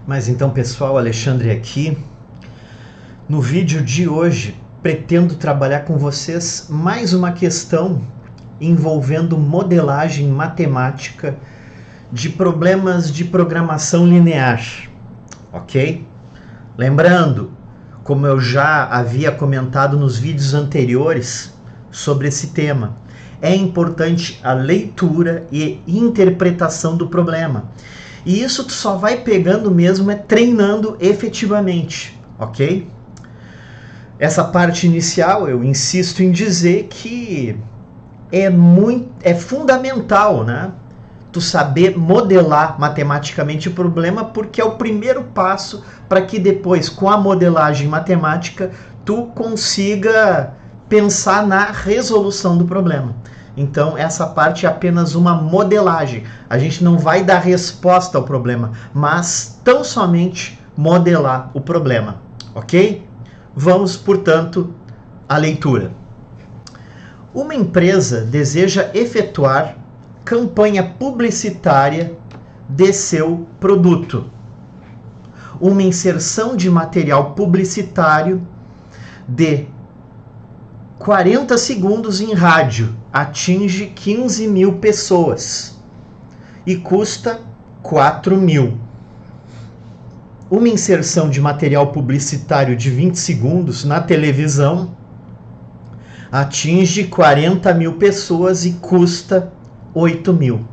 Mas então, pessoal, Alexandre aqui. No vídeo de hoje, pretendo trabalhar com vocês mais uma questão envolvendo modelagem matemática de problemas de programação linear, ok? Lembrando, como eu já havia comentado nos vídeos anteriores sobre esse tema, é importante a leitura e interpretação do problema. E isso tu só vai pegando mesmo treinando efetivamente, ok? Essa parte inicial, eu insisto em dizer que é fundamental, né? Tu saber modelar matematicamente o problema, porque é o primeiro passo para que depois, com a modelagem matemática, tu consiga pensar na resolução do problema. Então, essa parte é apenas uma modelagem. A gente não vai dar resposta ao problema, mas tão somente modelar o problema, ok? Vamos, portanto, à leitura. Uma empresa deseja efetuar campanha publicitária de seu produto. Uma inserção de material publicitário de 40 segundos em rádio atinge 15 mil pessoas e custa 4 mil. Uma inserção de material publicitário de 20 segundos na televisão atinge 40 mil pessoas e custa 8 mil.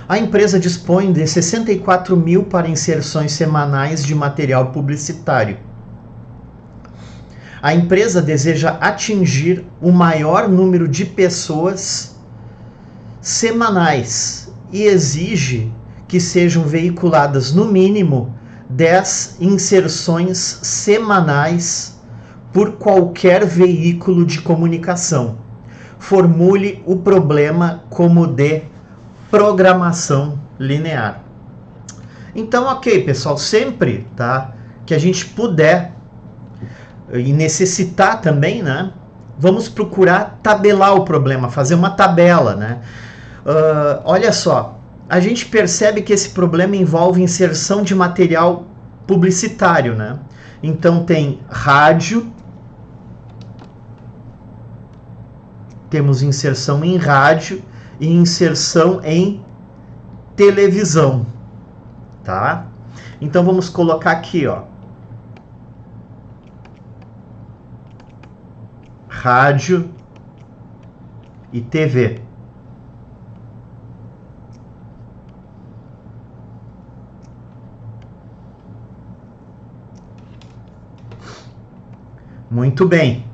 A empresa dispõe de 64 mil para inserções semanais de material publicitário. A empresa deseja atingir o maior número de pessoas semanais e exige que sejam veiculadas no mínimo 10 inserções semanais por qualquer veículo de comunicação. Formule o problema como de programação linear. Então, ok, pessoal, sempre, tá, que a gente puder e necessitar também, né, vamos procurar tabelar o problema, fazer uma tabela, né? Olha só, a gente percebe que esse problema envolve inserção de material publicitário, né? Então tem rádio, temos inserção em rádio e inserção em televisão, tá? Então vamos colocar aqui, ó, rádio e TV. Muito bem.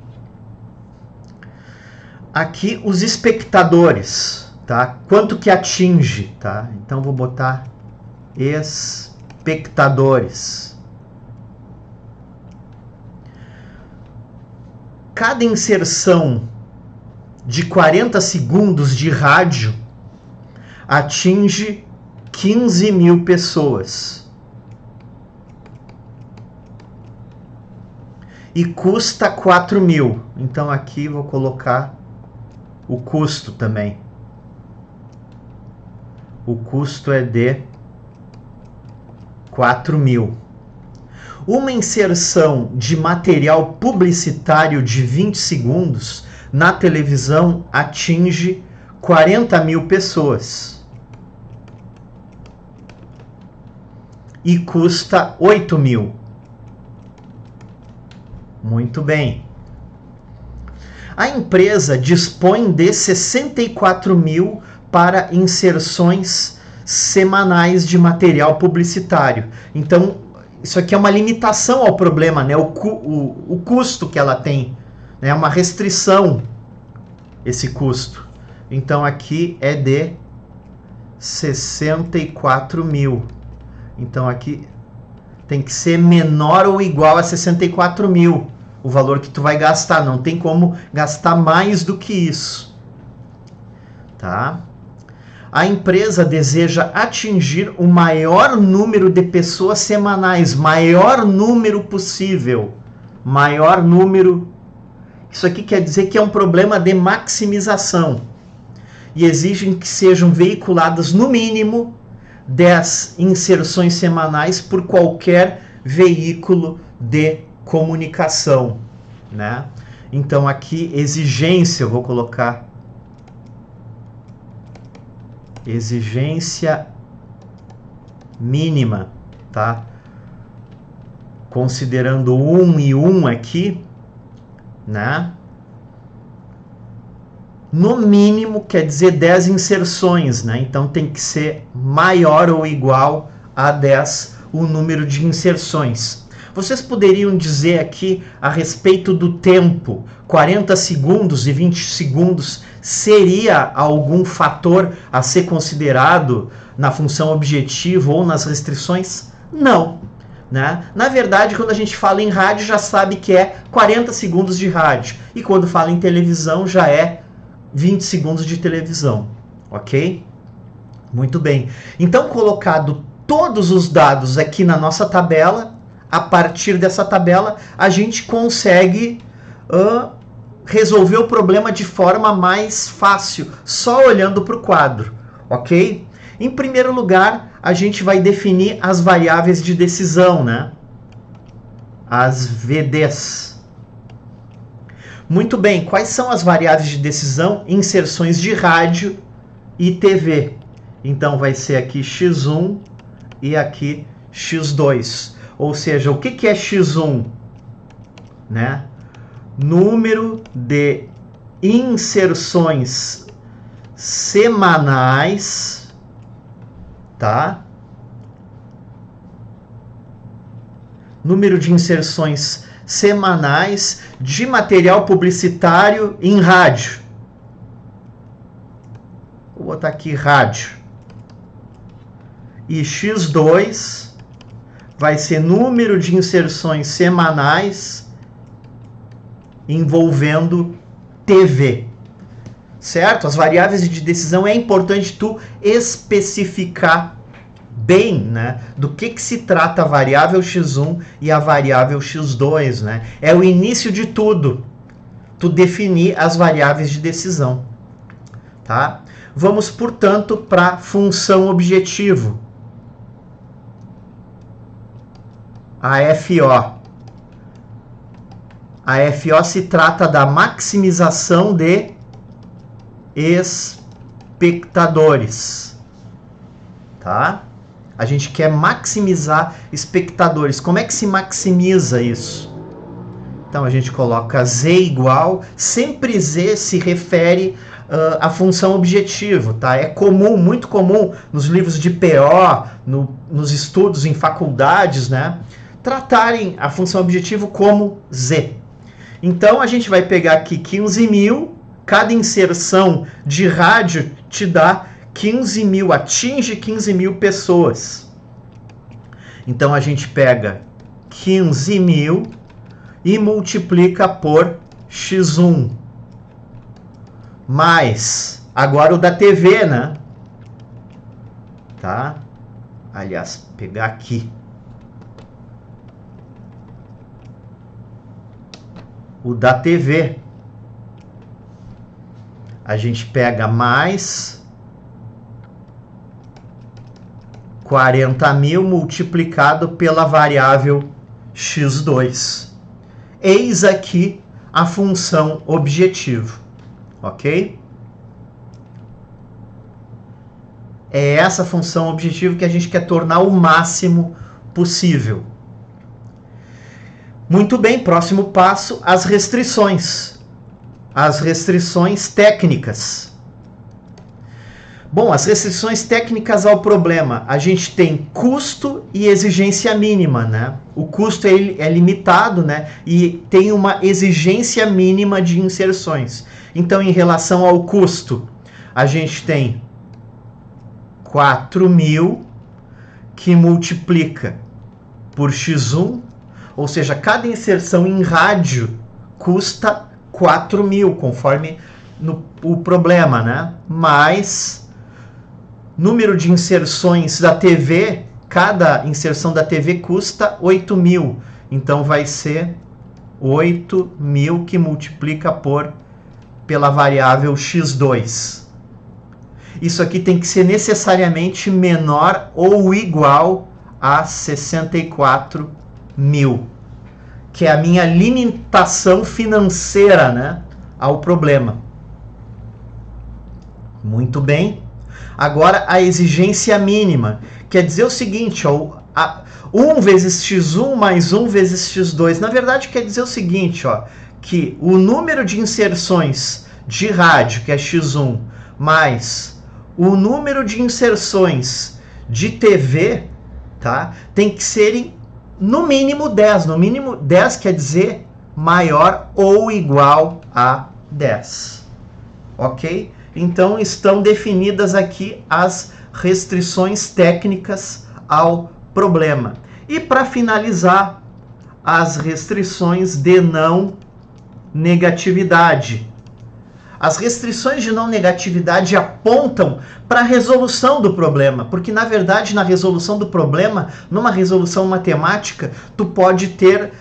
Aqui os espectadores, tá? Quanto que atinge, tá? Então vou botar espectadores. Cada inserção de 40 segundos de rádio atinge 15 mil pessoas e custa 4 mil. Então aqui vou colocar o custo também. O custo é de 4 mil. Uma inserção de material publicitário de 20 segundos na televisão atinge 40 mil pessoas e custa 8 mil. Muito bem. A empresa dispõe de 64 mil para inserções semanais de material publicitário. Então, isso aqui é uma limitação ao problema, né? O custo que ela tem, né? É uma restrição, esse custo. Então aqui é de 64 mil. Então aqui tem que ser menor ou igual a 64 mil, o valor que tu vai gastar. Não tem como gastar mais do que isso, tá? A empresa deseja atingir o maior número de pessoas semanais, maior número possível. Maior número. Isso aqui quer dizer que é um problema de maximização. E exigem que sejam veiculadas no mínimo 10 inserções semanais por qualquer veículo de comunicação, né? Então aqui exigência, eu vou colocar exigência mínima, tá? Considerando 1 e 1 aqui, né? No mínimo quer dizer 10 inserções, né? Então tem que ser maior ou igual a 10 o número de inserções. Vocês poderiam dizer aqui a respeito do tempo, 40 segundos e 20 segundos seria algum fator a ser considerado na função objetivo ou nas restrições? Não, né? Na verdade, quando a gente fala em rádio, já sabe que é 40 segundos de rádio. E quando fala em televisão, já é 20 segundos de televisão, ok? Muito bem. Então, colocado todos os dados aqui na nossa tabela, a partir dessa tabela, a gente consegue resolver o problema de forma mais fácil, só olhando para o quadro, ok? Em primeiro lugar, a gente vai definir as variáveis de decisão, né? As VDs. Muito bem, quais são as variáveis de decisão? Inserções de rádio e TV. Então vai ser aqui x1 e aqui x2. Ou seja, o que é x1? Né? Número de inserções semanais, tá? Número de inserções semanais de material publicitário em rádio. Vou botar aqui rádio. E x2 vai ser número de inserções semanais envolvendo TV. Certo? As variáveis de decisão é importante tu especificar bem, né, do que se trata a variável x1 e a variável x2, né? É o início de tudo, tu definir as variáveis de decisão, tá? Vamos, portanto, para a função objetivo, a FO. A FO se trata da maximização de espectadores, tá? A gente quer maximizar espectadores. Como é que se maximiza isso? Então a gente coloca Z igual, sempre Z se refere à função objetivo, tá? É comum, muito comum nos livros de PO, nos estudos em faculdades, né? Tratarem a função objetivo como Z. Então a gente vai pegar aqui 15.000, cada inserção de rádio te dá 15.000, atinge 15.000 pessoas. Então a gente pega 15.000 e multiplica por x1. Mais, agora o da TV, né? Tá? Aliás, pegar aqui. O da TV. A gente pega mais 40.000 multiplicado pela variável x2. Eis aqui a função objetivo, ok? É essa função objetivo que a gente quer tornar o máximo possível. Muito bem, próximo passo, as restrições. As restrições técnicas. Bom, as restrições técnicas ao problema. A gente tem custo e exigência mínima, né? O custo é limitado, né? E tem uma exigência mínima de inserções. Então, em relação ao custo, a gente tem 4.000 que multiplica por x1, ou seja, cada inserção em rádio custa 4.000, conforme o problema, né? Mais número de inserções da TV, cada inserção da TV custa 8.000. Então vai ser 8.000 que multiplica pela variável x2. isso aqui tem que ser necessariamente menor ou igual a 64 mil, que é a minha limitação financeira, né, ao problema. Muito bem. Agora a exigência mínima, quer dizer o seguinte, ó, 1 vezes x1 mais 1 vezes x2, na verdade quer dizer o seguinte, ó, que o número de inserções de rádio, que é x1, mais o número de inserções de TV, tá, tem que serem no mínimo 10. No mínimo 10 quer dizer maior ou igual a 10. Ok? Então estão definidas aqui as restrições técnicas ao problema. E para finalizar, as restrições de não negatividade. As restrições de não negatividade apontam para a resolução do problema, porque na verdade na resolução do problema, numa resolução matemática, tu pode ter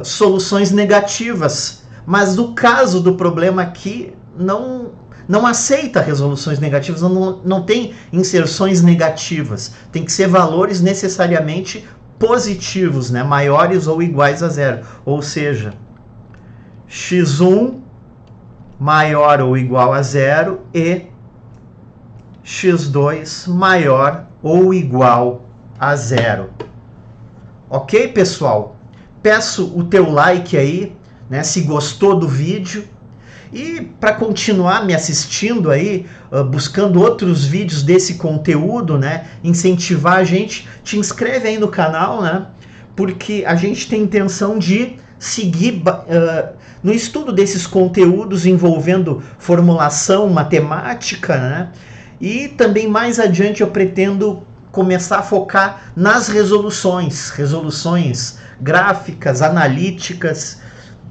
soluções negativas, mas no caso do problema aqui não aceita resoluções negativas, não tem inserções negativas, tem que ser valores necessariamente positivos, né? Maiores ou iguais a zero, ou seja, x1 maior ou igual a zero e x2 maior ou igual a zero. Ok, pessoal? Peço o teu like aí, né, se gostou do vídeo. E para continuar me assistindo aí, buscando outros vídeos desse conteúdo, né, incentivar a gente, te inscreve aí no canal, né, porque a gente tem intenção de seguir no estudo desses conteúdos envolvendo formulação matemática, né, e também mais adiante eu pretendo começar a focar nas resoluções gráficas, analíticas,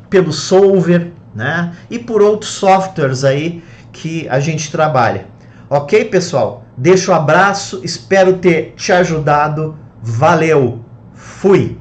pelo Solver, né? E por outros softwares aí que a gente trabalha. Ok, pessoal? Deixo um abraço, espero ter te ajudado. Valeu! Fui!